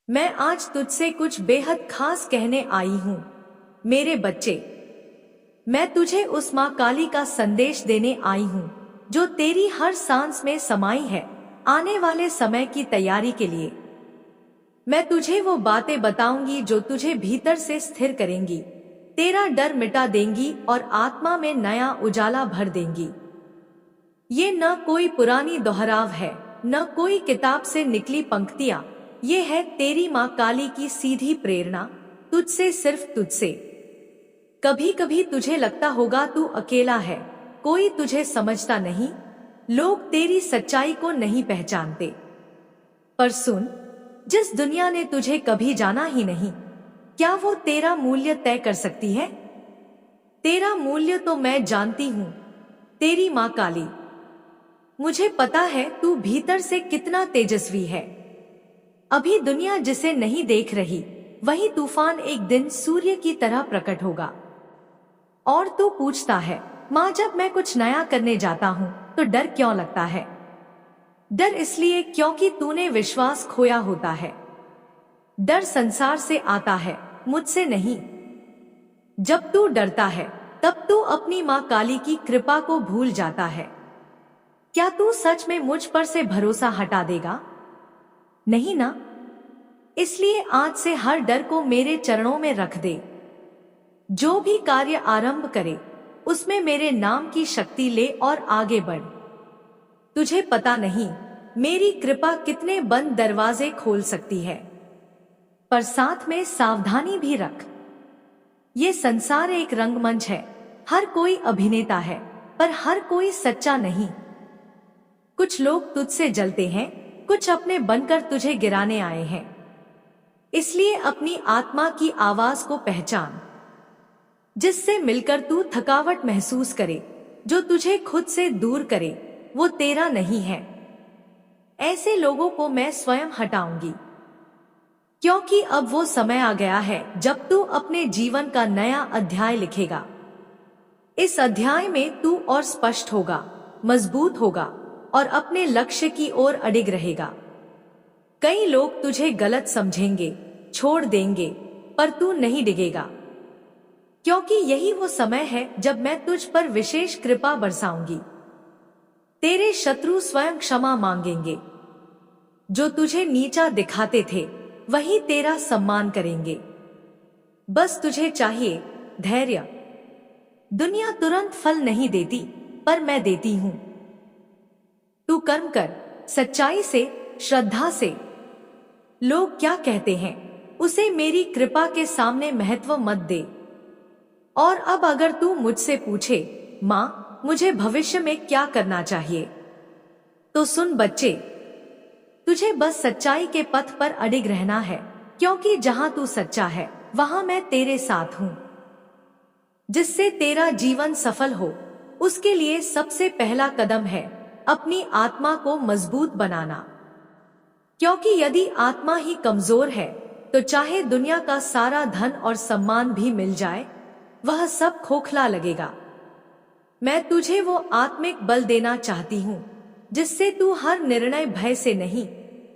मैं आज तुझसे कुछ बेहद खास कहने आई हूँ। मेरे बच्चे, मैं तुझे उस माँ काली का संदेश देने आई हूँ जो तेरी हर सांस में समाई है, आने वाले समय की तैयारी के लिए। मैं तुझे वो बातें बताऊंगी जो तुझे भीतर से स्थिर करेंगी, तेरा डर मिटा देंगी और आत्मा में नया उजाला भर देंगी। ये न कोई पुरानी दोहराव है, न कोई किताब से निकली पंक्तियां। ये है तेरी माँ काली की सीधी प्रेरणा, तुझसे, सिर्फ तुझसे। कभी कभी तुझे लगता होगा तू अकेला है, कोई तुझे समझता नहीं, लोग तेरी सच्चाई को नहीं पहचानते। पर सुन, जिस दुनिया ने तुझे कभी जाना ही नहीं, क्या वो तेरा मूल्य तय कर सकती है? तेरा मूल्य तो मैं जानती हूँ, तेरी माँ काली। मुझे पता है तू भीतर से कितना तेजस्वी है। अभी दुनिया जिसे नहीं देख रही, वही तूफान एक दिन सूर्य की तरह प्रकट होगा। और तू पूछता है, माँ जब मैं कुछ नया करने जाता हूँ तो डर क्यों लगता है? डर इसलिए क्योंकि तूने विश्वास खोया होता है। डर संसार से आता है, मुझसे नहीं। जब तू डरता है तब तू अपनी माँ काली की कृपा को भूल जाता है। क्या तू सच में मुझ पर से भरोसा हटा देगा? नहीं ना? इसलिए आज से हर डर को मेरे चरणों में रख दे। जो भी कार्य आरंभ करे, उसमें मेरे नाम की शक्ति ले और आगे बढ़। तुझे पता नहीं मेरी कृपा कितने बंद दरवाजे खोल सकती है। पर साथ में सावधानी भी रख। ये संसार एक रंगमंच है, हर कोई अभिनेता है, पर हर कोई सच्चा नहीं। कुछ लोग तुझसे जलते हैं, कुछ अपने बनकर तुझे गिराने आए हैं। इसलिए अपनी आत्मा की आवाज को पहचान, जिससे मिलकर तू थकावट महसूस करे। जो तुझे खुद से दूर करे, वो तेरा नहीं है। ऐसे लोगों को मैं स्वयं हटाऊंगी, क्योंकि अब वो समय आ गया है जब तू अपने जीवन का नया अध्याय लिखेगा। इस अध्याय में तू और स्पष्ट होगा, मजबूत होगा और अपने लक्ष्य की ओर अडिग रहेगा। कई लोग तुझे गलत समझेंगे, छोड़ देंगे, पर तू नहीं डिगेगा, क्योंकि यही वो समय है जब मैं तुझ पर विशेष कृपा बरसाऊंगी। तेरे शत्रु स्वयं क्षमा मांगेंगे। जो तुझे नीचा दिखाते थे, वही तेरा सम्मान करेंगे। बस तुझे चाहिए धैर्य। दुनिया तुरंत फल नहीं देती, पर मैं देती हूं। तू कर्म कर, सच्चाई से, श्रद्धा से। लोग क्या कहते हैं, उसे मेरी कृपा के सामने महत्व मत दे। और अब अगर तू मुझसे पूछे, माँ मुझे भविष्य में क्या करना चाहिए, तो सुन बच्चे, तुझे बस सच्चाई के पथ पर अडिग रहना है, क्योंकि जहां तू सच्चा है, वहां मैं तेरे साथ हूं। जिससे तेरा जीवन सफल हो, उसके लिए सबसे पहला कदम है अपनी आत्मा को मजबूत बनाना। क्योंकि यदि आत्मा ही कमजोर है, तो चाहे दुनिया का सारा धन और सम्मान भी मिल जाए, वह सब खोखला लगेगा। मैं तुझे वो आत्मिक बल देना चाहती हूँ, जिससे तू हर निर्णय भय से नहीं,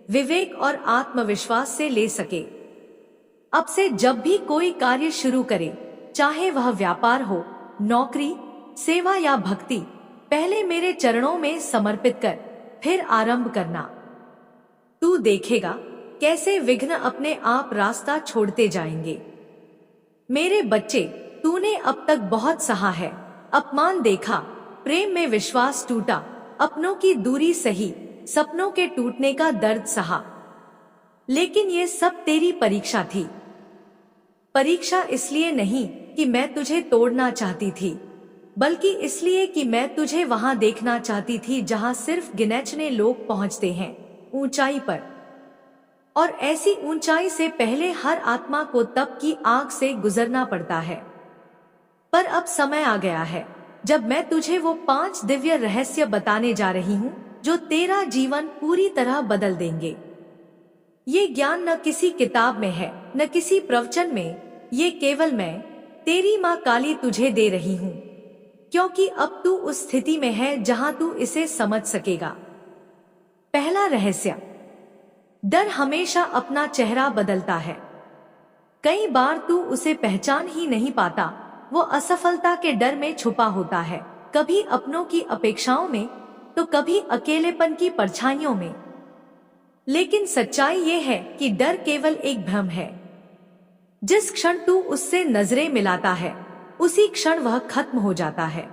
विवेक और आत्मविश्वास से ले सके। अब से जब भी कोई कार्य शुरू करे, चाहे वह व्यापार हो, नौकरी, सेवा या भक्ति, पहले मेरे चरणों में समर्पित कर, फिर आरंभ करना। तू देखेगा कैसे विघ्न अपने आप रास्ता छोड़ते जाएंगे। मेरे बच्चे, तूने अब तक बहुत सहा है, अपमान देखा, प्रेम में विश्वास टूटा, अपनों की दूरी सही, सपनों के टूटने का दर्द सहा। लेकिन ये सब तेरी परीक्षा थी। परीक्षा इसलिए नहीं कि मैं तुझे तोड़ना चाहती थी, बल्कि इसलिए कि मैं तुझे वहां देखना चाहती थी जहां सिर्फ गिने-चुने लोग पहुंचते हैं, ऊंचाई पर। और ऐसी ऊंचाई से पहले हर आत्मा को तप की आग से गुजरना पड़ता है। पर अब समय आ गया है जब मैं तुझे वो 5 दिव्य रहस्य बताने जा रही हूँ, जो तेरा जीवन पूरी तरह बदल देंगे। ये ज्ञान न किसी किताब में है, न किसी प्रवचन में, ये केवल मैं, तेरी माँ काली तुझे दे रही हूँ, क्योंकि अब तू उस स्थिति में है जहां तू इसे समझ सकेगा। पहला रहस्य, डर हमेशा अपना चेहरा बदलता है। कई बार तू उसे पहचान ही नहीं पाता। वो असफलता के डर में छुपा होता है, कभी अपनों की अपेक्षाओं में तो कभी अकेलेपन की परछाइयों में। लेकिन सच्चाई ये है कि डर केवल एक भ्रम है। जिस क्षण तू उससे नजरें मिलाता है उसी क्षण वह खत्म हो जाता है।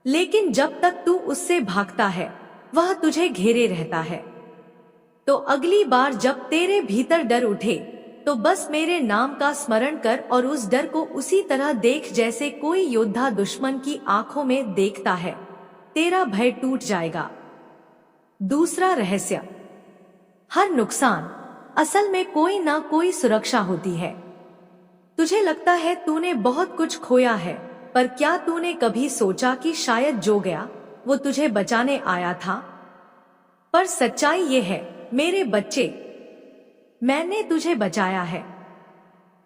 लेकिन जब तक तू उससे भागता है वह तुझे घेरे रहता है। तो अगली बार जब तेरे भीतर डर उठे तो बस मेरे नाम का स्मरण कर और उस डर को उसी तरह देख जैसे कोई योद्धा दुश्मन की आंखों में देखता है। तेरा भय टूट जाएगा। दूसरा रहस्य, हर नुकसान असल में कोई ना कोई सुरक्षा होती है। तुझे लगता है तूने बहुत कुछ खोया है, पर क्या तूने कभी सोचा कि शायद जो गया वो तुझे बचाने आया था? पर सच्चाई ये है मेरे बच्चे, मैंने तुझे बचाया है।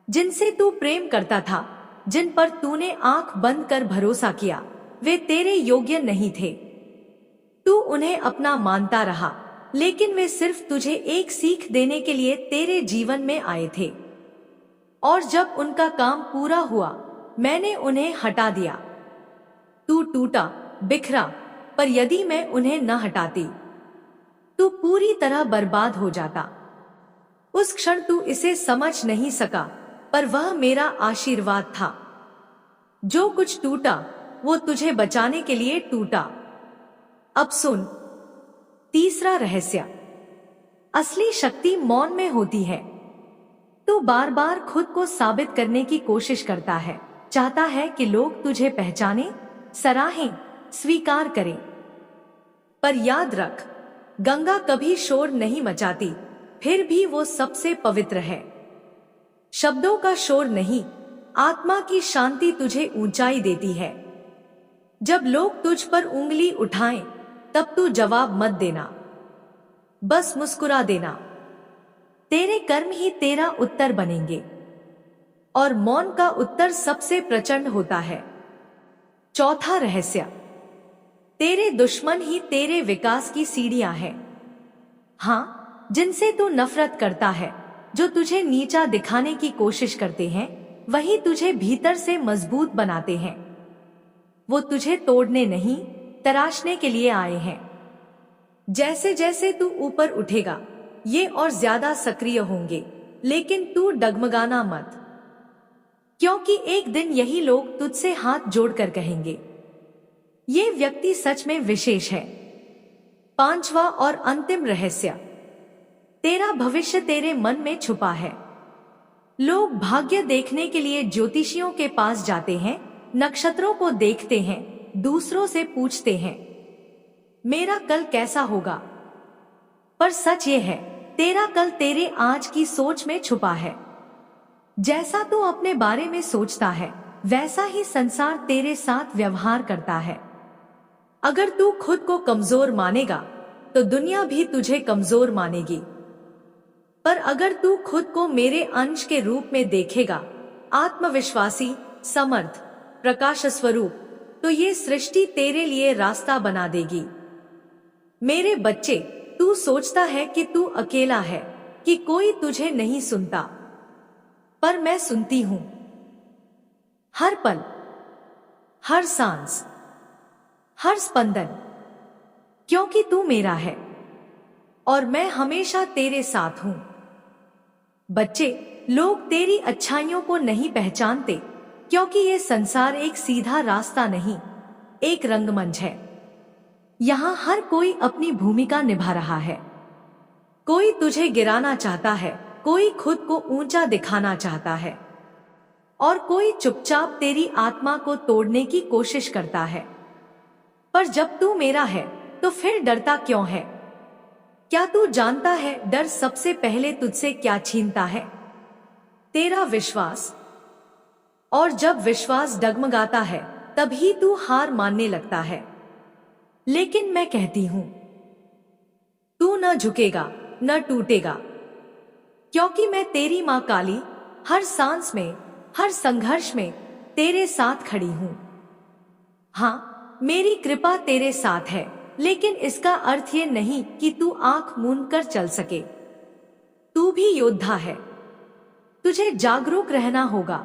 जिनसे तू प्रेम करता था, जिन पर तूने आंख बंद कर भरोसा किया, वे तेरे योग्य नहीं थे। तू उन्हें अपना मानता रहा, लेकिन वे सिर्फ तुझे एक सीख देने के लिए तेरे जीवन में आए थे। और जब उनका काम पूरा हुआ मैंने उन्हें हटा दिया। तू टूटा, बिखरा, पर यदि मैं उन्हें न हटाती तू पूरी तरह बर्बाद हो जाता। उस क्षण तू इसे समझ नहीं सका, पर वह मेरा आशीर्वाद था। जो कुछ टूटा वो तुझे बचाने के लिए टूटा। अब सुन तीसरा रहस्य, असली शक्ति मौन में होती है। तू बार बार खुद को साबित करने की कोशिश करता है, चाहता है कि लोग तुझे पहचाने, सराहें, स्वीकार करें। पर याद रख, गंगा कभी शोर नहीं मचाती, फिर भी वो सबसे पवित्र है। शब्दों का शोर नहीं, आत्मा की शांति तुझे ऊंचाई देती है। जब लोग तुझ पर उंगली उठाएं, तब तू जवाब मत देना, बस मुस्कुरा देना। तेरे कर्म ही तेरा उत्तर बनेंगे, और मौन का उत्तर सबसे प्रचंड होता है। चौथा रहस्य, तेरे दुश्मन ही तेरे विकास की सीढ़ियां हैं। हाँ, जिनसे तू नफरत करता है, जो तुझे नीचा दिखाने की कोशिश करते हैं, वही तुझे भीतर से मजबूत बनाते हैं। वो तुझे तोड़ने नहीं, तराशने के लिए आए हैं। जैसे जैसे तू ऊपर उठेगा ये और ज्यादा सक्रिय होंगे, लेकिन तू डगमगाना मत, क्योंकि एक दिन यही लोग तुझसे हाथ जोड़कर कहेंगे, ये व्यक्ति सच में विशेष है। पांचवा और अंतिम रहस्य, तेरा भविष्य तेरे मन में छुपा है। लोग भाग्य देखने के लिए ज्योतिषियों के पास जाते हैं, नक्षत्रों को देखते हैं, दूसरों से पूछते हैं मेरा कल कैसा होगा। पर सच ये है, तेरा कल तेरे आज की सोच में छुपा है। जैसा तू अपने बारे में सोचता है, वैसा ही संसार तेरे साथ व्यवहार करता है। अगर तू खुद को कमजोर मानेगा तो दुनिया भी तुझे कमजोर मानेगी। पर अगर तू खुद को मेरे अंश के रूप में देखेगा, आत्मविश्वासी, समर्थ, प्रकाश स्वरूप, तो ये सृष्टि तेरे लिए रास्ता बना देगी। मेरे बच्चे, तू सोचता है कि तू अकेला है, कि कोई तुझे नहीं सुनता, पर मैं सुनती हूं। हर पल, हर सांस, हर स्पंदन, क्योंकि तू मेरा है और मैं हमेशा तेरे साथ हूं। बच्चे, लोग तेरी अच्छाइयों को नहीं पहचानते, क्योंकि ये संसार एक सीधा रास्ता नहीं, एक रंगमंच है। यहाँ हर कोई अपनी भूमिका निभा रहा है। कोई तुझे गिराना चाहता है, कोई खुद को ऊंचा दिखाना चाहता है, और कोई चुपचाप तेरी आत्मा को तोड़ने की कोशिश करता है। पर जब तू मेरा है तो फिर डरता क्यों है? क्या तू जानता है डर सबसे पहले तुझसे क्या छीनता है? तेरा विश्वास। और जब विश्वास डगमगाता है तभी तू हार मानने लगता है। लेकिन मैं कहती हूं, तू न झुकेगा, न टूटेगा, क्योंकि मैं तेरी मां काली हर सांस में, हर संघर्ष में तेरे साथ खड़ी हूं। हाँ, मेरी कृपा तेरे साथ है, लेकिन इसका अर्थ ये नहीं कि तू आंख मूंद कर चल सके। तू भी योद्धा है। तुझे जागरूक रहना होगा,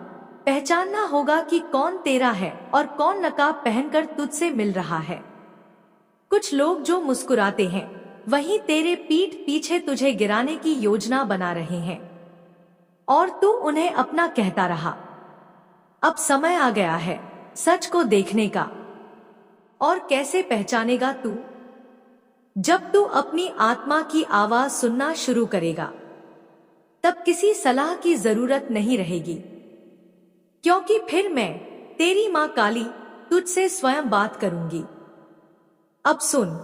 पहचानना होगा कि कौन तेरा है और कौन नकाब पहनकर तुझसे मिल रहा है। कुछ लोग जो मुस्कुराते हैं वहीं तेरे पीठ पीछे तुझे गिराने की योजना बना रहे हैं और तू उन्हें अपना कहता रहा। अब समय आ गया है सच को देखने का। और कैसे पहचानेगा तू? जब तू अपनी आत्मा की आवाज सुनना शुरू करेगा, तब किसी सलाह की जरूरत नहीं रहेगी, क्योंकि फिर मैं तेरी मां काली तुझसे स्वयं बात करूंगी। अब सुन,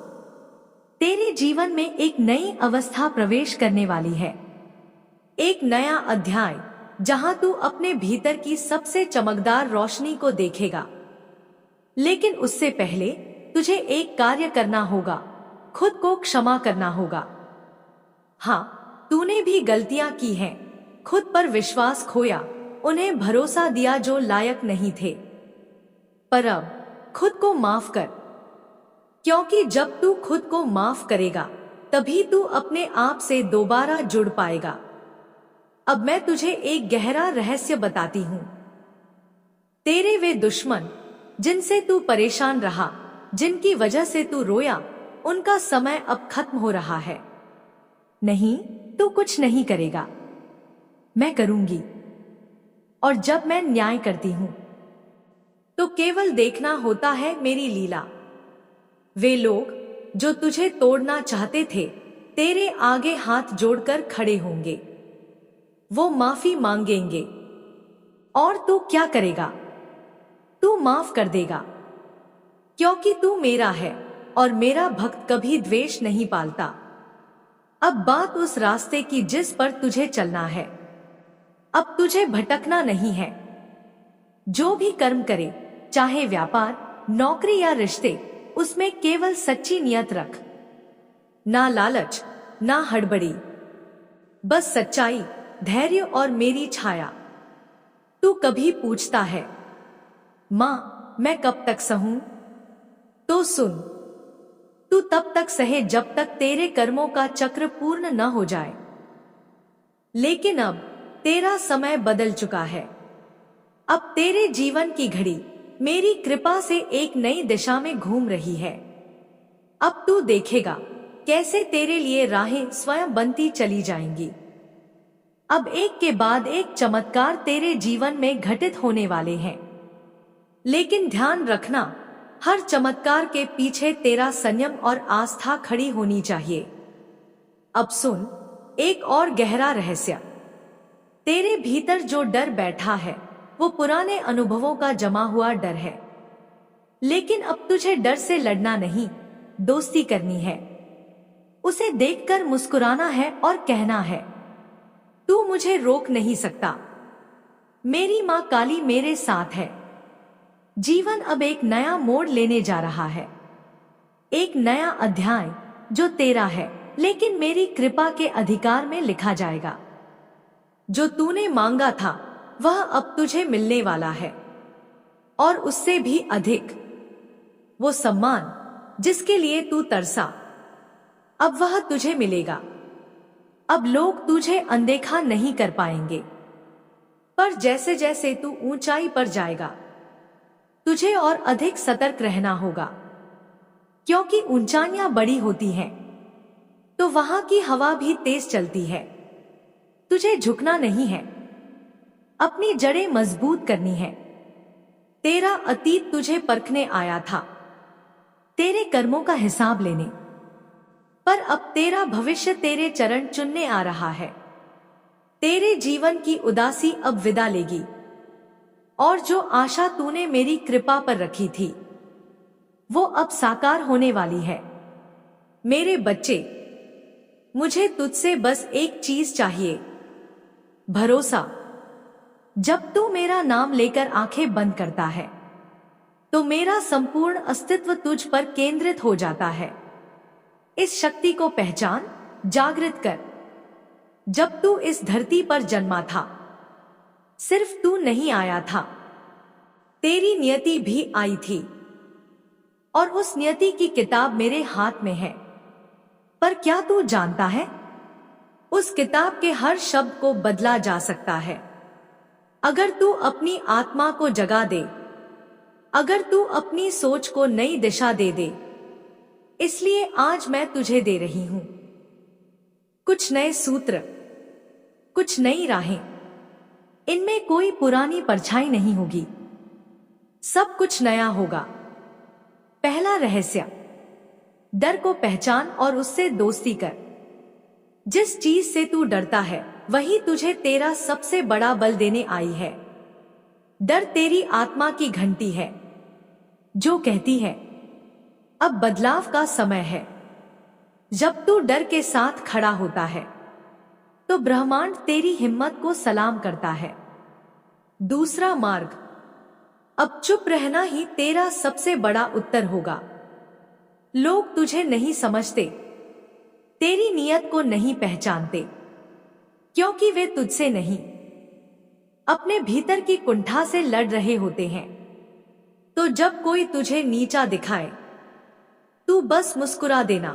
तेरे जीवन में एक नई अवस्था प्रवेश करने वाली है, एक नया अध्याय जहां तू अपने भीतर की सबसे चमकदार रोशनी को देखेगा। लेकिन उससे पहले तुझे एक कार्य करना होगा, खुद को क्षमा करना होगा। हाँ, तूने भी गलतियां की हैं, खुद पर विश्वास खोया, उन्हें भरोसा दिया जो लायक नहीं थे। पर अब खुद को माफ कर, क्योंकि जब तू खुद को माफ करेगा तभी तू अपने आप से दोबारा जुड़ पाएगा। अब मैं तुझे एक गहरा रहस्य बताती हूं। तेरे वे दुश्मन जिनसे तू परेशान रहा, जिनकी वजह से तू रोया, उनका समय अब खत्म हो रहा है। नहीं, तू कुछ नहीं करेगा, मैं करूंगी। और जब मैं न्याय करती हूं तो केवल देखना होता है मेरी लीला। वे लोग जो तुझे तोड़ना चाहते थे तेरे आगे हाथ जोड़कर खड़े होंगे, वो माफी मांगेंगे। और तू क्या करेगा? तू माफ कर देगा, क्योंकि तू मेरा है और मेरा भक्त कभी द्वेष नहीं पालता। अब बात उस रास्ते की जिस पर तुझे चलना है। अब तुझे भटकना नहीं है। जो भी कर्म करे, चाहे व्यापार, नौकरी या रिश्ते, उसमें केवल सच्ची नियत रख। ना लालच, ना हड़बड़ी, बस सच्चाई, धैर्य और मेरी छाया। तू कभी पूछता है, मां मैं कब तक सहूं? तो सुन, तू तब तक सहे जब तक तेरे कर्मों का चक्र पूर्ण न हो जाए। लेकिन अब तेरा समय बदल चुका है। अब तेरे जीवन की घड़ी मेरी कृपा से एक नई दिशा में घूम रही है। अब तू देखेगा कैसे तेरे लिए राहें स्वयं बनती चली जाएंगी। अब एक के बाद एक चमत्कार तेरे जीवन में घटित होने वाले हैं। लेकिन ध्यान रखना, हर चमत्कार के पीछे तेरा संयम और आस्था खड़ी होनी चाहिए। अब सुन एक और गहरा रहस्य। तेरे भीतर जो डर बैठा है वो पुराने अनुभवों का जमा हुआ डर है। लेकिन अब तुझे डर से लड़ना नहीं, दोस्ती करनी है। उसे देखकर मुस्कुराना है और कहना है, तू मुझे रोक नहीं सकता, मेरी मां काली मेरे साथ है। जीवन अब एक नया मोड़ लेने जा रहा है, एक नया अध्याय जो तेरा है, लेकिन मेरी कृपा के अधिकार में लिखा जाएगा। जो तूने मांगा था वह अब तुझे मिलने वाला है, और उससे भी अधिक। वो सम्मान जिसके लिए तू तरसा, अब वह तुझे मिलेगा। अब लोग तुझे अनदेखा नहीं कर पाएंगे, पर जैसे जैसे तू ऊंचाई पर जाएगा तुझे और अधिक सतर्क रहना होगा, क्योंकि ऊंचाइयां बड़ी होती हैं तो वहां की हवा भी तेज चलती है। तुझे झुकना नहीं है, अपनी जड़ें मजबूत करनी है। तेरा अतीत तुझे परखने आया था, तेरे कर्मों का हिसाब लेने, पर अब तेरा भविष्य तेरे चरण चुनने आ रहा है। तेरे जीवन की उदासी अब विदा लेगी, और जो आशा तूने मेरी कृपा पर रखी थी वो अब साकार होने वाली है। मेरे बच्चे, मुझे तुझसे बस एक चीज चाहिए, भरोसा। जब तू मेरा नाम लेकर आंखें बंद करता है तो मेरा संपूर्ण अस्तित्व तुझ पर केंद्रित हो जाता है। इस शक्ति को पहचान, जागृत कर। जब तू इस धरती पर जन्मा था सिर्फ तू नहीं आया था, तेरी नियति भी आई थी, और उस नियति की किताब मेरे हाथ में है। पर क्या तू जानता है, उस किताब के हर शब्द को बदला जा सकता है अगर तू अपनी आत्मा को जगा दे, अगर तू अपनी सोच को नई दिशा दे दे। इसलिए आज मैं तुझे दे रही हूं कुछ नए सूत्र, कुछ नई राहें। इनमें कोई पुरानी परछाई नहीं होगी, सब कुछ नया होगा। पहला रहस्य, डर को पहचान और उससे दोस्ती कर। जिस चीज से तू डरता है वही तुझे तेरा सबसे बड़ा बल देने आई है। डर तेरी आत्मा की घंटी है जो कहती है अब बदलाव का समय है। जब तू डर के साथ खड़ा होता है तो ब्रह्मांड तेरी हिम्मत को सलाम करता है। दूसरा मार्ग, अब चुप रहना ही तेरा सबसे बड़ा उत्तर होगा। लोग तुझे नहीं समझते, तेरी नीयत को नहीं पहचानते, क्योंकि वे तुझसे नहीं अपने भीतर की कुंठा से लड़ रहे होते हैं। तो जब कोई तुझे नीचा दिखाए तू बस मुस्कुरा देना,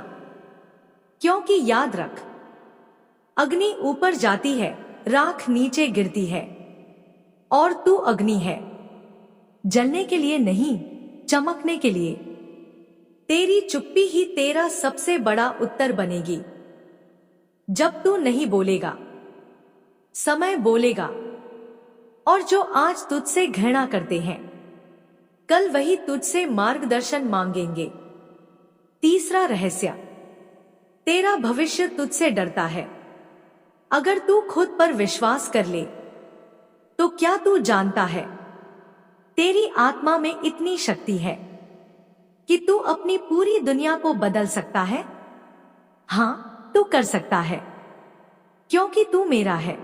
क्योंकि याद रख, अग्नि ऊपर जाती है, राख नीचे गिरती है, और तू अग्नि है, जलने के लिए नहीं, चमकने के लिए। तेरी चुप्पी ही तेरा सबसे बड़ा उत्तर बनेगी। जब तू नहीं बोलेगा, समय बोलेगा, और जो आज तुझसे घृणा करते हैं कल वही तुझसे मार्गदर्शन मांगेंगे। तीसरा रहस्य, तेरा भविष्य तुझसे डरता है। अगर तू खुद पर विश्वास कर ले तो क्या तू जानता है तेरी आत्मा में इतनी शक्ति है कि तू अपनी पूरी दुनिया को बदल सकता है। हां, तू कर सकता है, क्योंकि तू मेरा है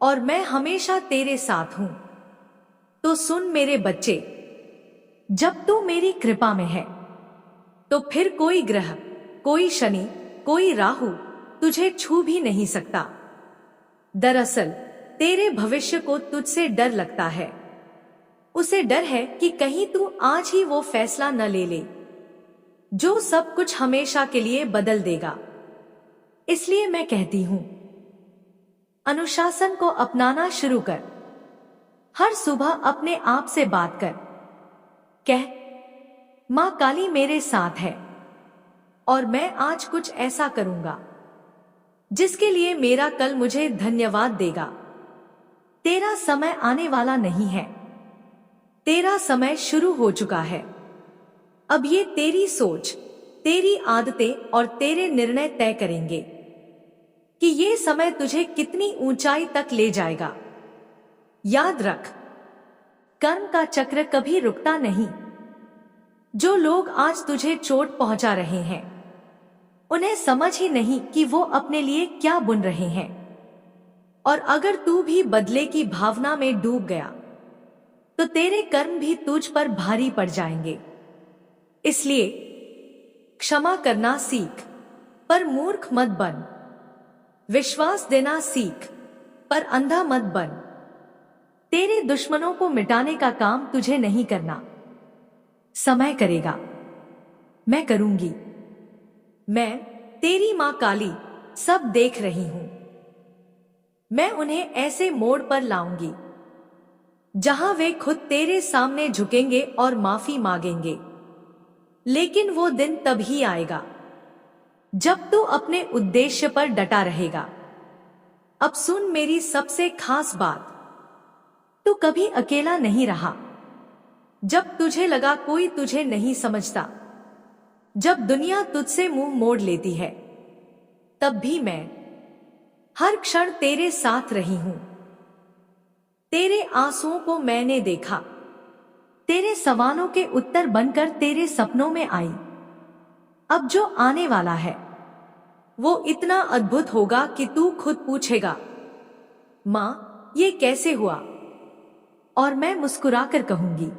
और मैं हमेशा तेरे साथ हूं। तो सुन मेरे बच्चे, जब तू मेरी कृपा में है तो फिर कोई ग्रह, कोई शनि, कोई राहु तुझे छू भी नहीं सकता। दरअसल तेरे भविष्य को तुझसे डर लगता है। उसे डर है कि कहीं तू आज ही वो फैसला न ले ले जो सब कुछ हमेशा के लिए बदल देगा। इसलिए मैं कहती हूं, अनुशासन को अपनाना शुरू कर। हर सुबह अपने आप से बात कर, कह, मां काली मेरे साथ है और मैं आज कुछ ऐसा करूंगा जिसके लिए मेरा कल मुझे धन्यवाद देगा। तेरा समय आने वाला नहीं है, तेरा समय शुरू हो चुका है। अब ये तेरी सोच, तेरी आदतें और तेरे निर्णय तय करेंगे कि ये समय तुझे कितनी ऊंचाई तक ले जाएगा। याद रख, कर्म का चक्र कभी रुकता नहीं। जो लोग आज तुझे चोट पहुंचा रहे हैं उन्हें समझ ही नहीं कि वो अपने लिए क्या बुन रहे हैं। और अगर तू भी बदले की भावना में डूब गया तो तेरे कर्म भी तुझ पर भारी पड़ जाएंगे। इसलिए क्षमा करना सीख, पर मूर्ख मत बन। विश्वास देना सीख, पर अंधा मत बन। तेरे दुश्मनों को मिटाने का काम तुझे नहीं करना, समय करेगा, मैं करूंगी। मैं, तेरी मां काली, सब देख रही हूं। मैं उन्हें ऐसे मोड़ पर लाऊंगी जहां वे खुद तेरे सामने झुकेंगे और माफी मांगेंगे। लेकिन वो दिन तभी आएगा जब तू अपने उद्देश्य पर डटा रहेगा। अब सुन मेरी सबसे खास बात, तू कभी अकेला नहीं रहा। जब तुझे लगा कोई तुझे नहीं समझता, जब दुनिया तुझसे मुंह मोड़ लेती है, तब भी मैं हर क्षण तेरे साथ रही हूं। तेरे आंसुओं को मैंने देखा, तेरे सवालों के उत्तर बनकर तेरे सपनों में आई। अब जो आने वाला है वो इतना अद्भुत होगा कि तू खुद पूछेगा, मां ये कैसे हुआ? और मैं मुस्कुराकर कहूंगी,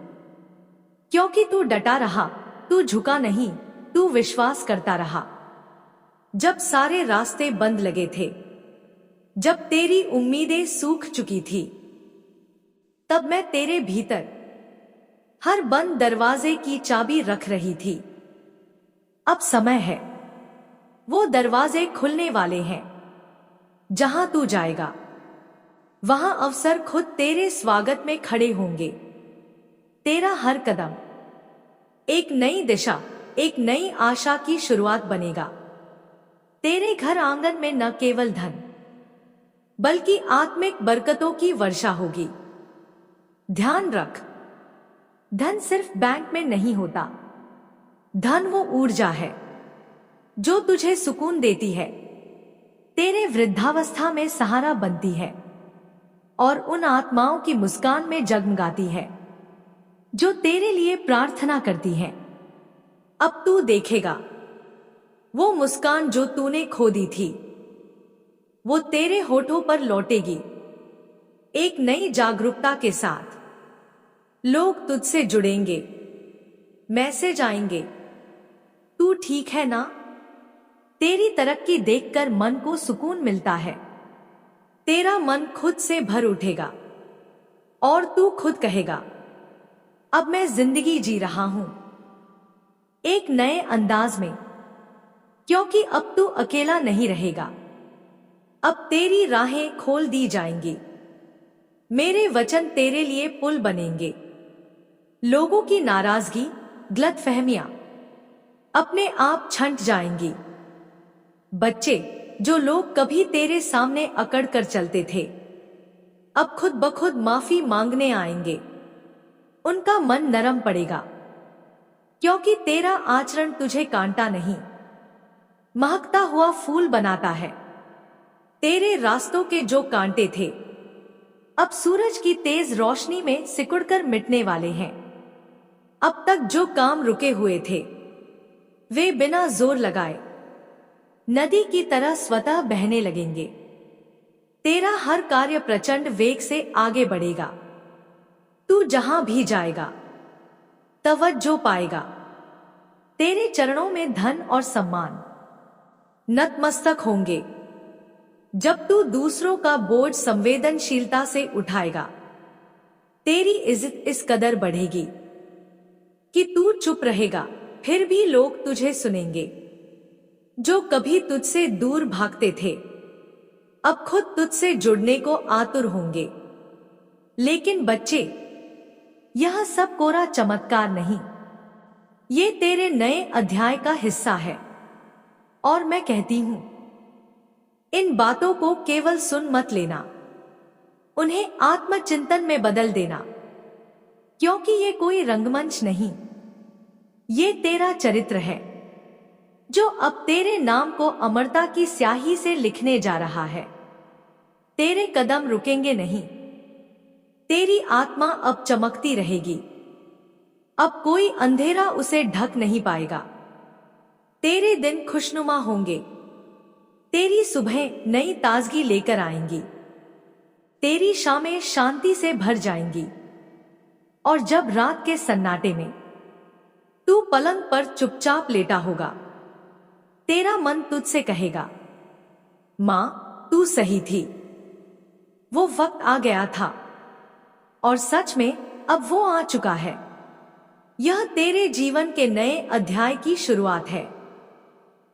क्योंकि तू डटा रहा, तू झुका नहीं, तू विश्वास करता रहा। जब सारे रास्ते बंद लगे थे, जब तेरी उम्मीदें सूख चुकी थी, तब मैं तेरे भीतर हर बंद दरवाजे की चाबी रख रही थी। अब समय है, वो दरवाजे खुलने वाले हैं। जहां तू जाएगा वहां अवसर खुद तेरे स्वागत में खड़े होंगे। तेरा हर कदम एक नई दिशा, एक नई आशा की शुरुआत बनेगा। तेरे घर आंगन में न केवल धन बल्कि आत्मिक बरकतों की वर्षा होगी। ध्यान रख, धन सिर्फ बैंक में नहीं होता। धन वो ऊर्जा है जो तुझे सुकून देती है, तेरे वृद्धावस्था में सहारा बनती है और उन आत्माओं की मुस्कान में जगमगाती है जो तेरे लिए प्रार्थना करती हैं। अब तू देखेगा वो मुस्कान जो तूने खो दी थी, वो तेरे होठों पर लौटेगी, एक नई जागरूकता के साथ। लोग तुझसे जुड़ेंगे, मैसेज आएंगे, तू ठीक है ना? तेरी तरक्की देखकर मन को सुकून मिलता है। तेरा मन खुद से भर उठेगा और तू खुद कहेगा, अब मैं जिंदगी जी रहा हूं एक नए अंदाज में, क्योंकि अब तू अकेला नहीं रहेगा। अब तेरी राहें खोल दी जाएंगी, मेरे वचन तेरे लिए पुल बनेंगे। लोगों की नाराजगी, गलतफहमियां अपने आप छंट जाएंगी। बच्चे जो लोग कभी तेरे सामने अकड़ कर चलते थे, अब खुद ब खुद माफी मांगने आएंगे। उनका मन नरम पड़ेगा, क्योंकि तेरा आचरण तुझे कांटा नहीं, महकता हुआ फूल बनाता है। तेरे रास्तों के जो कांटे थे, अब सूरज की तेज रोशनी में सिकुड़कर मिटने वाले हैं। अब तक जो काम रुके हुए थे, वे बिना जोर लगाए नदी की तरह स्वतः बहने लगेंगे। तेरा हर कार्य प्रचंड वेग से आगे बढ़ेगा। तू जहां भी जाएगा तवज्जो पाएगा। तेरे चरणों में धन और सम्मान नतमस्तक होंगे। जब तू दूसरों का बोझ संवेदनशीलता से उठाएगा, तेरी इज्जत इस कदर बढ़ेगी कि तू चुप रहेगा, फिर भी लोग तुझे सुनेंगे। जो कभी तुझसे दूर भागते थे, अब खुद तुझसे जुड़ने को आतुर होंगे। लेकिन बच्चे, यह सब कोरा चमत्कार नहीं, ये तेरे नए अध्याय का हिस्सा है। और मैं कहती हूं, इन बातों को केवल सुन मत लेना, उन्हें आत्मचिंतन में बदल देना, क्योंकि ये कोई रंगमंच नहीं, ये तेरा चरित्र है जो अब तेरे नाम को अमरता की स्याही से लिखने जा रहा है। तेरे कदम रुकेंगे नहीं, तेरी आत्मा अब चमकती रहेगी। अब कोई अंधेरा उसे ढक नहीं पाएगा। तेरे दिन खुशनुमा होंगे, तेरी सुबह नई ताजगी लेकर आएंगी, तेरी शामें शांति से भर जाएंगी। और जब रात के सन्नाटे में तू पलंग पर चुपचाप लेटा होगा, तेरा मन तुझसे कहेगा, मां, तू सही थी, वो वक्त आ गया था। और सच में अब वो आ चुका है। यह तेरे जीवन के नए अध्याय की शुरुआत है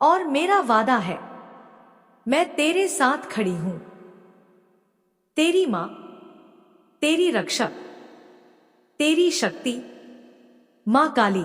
और मेरा वादा है, मैं तेरे साथ खड़ी हूं, तेरी मां, तेरी रक्षक, तेरी शक्ति, मां काली।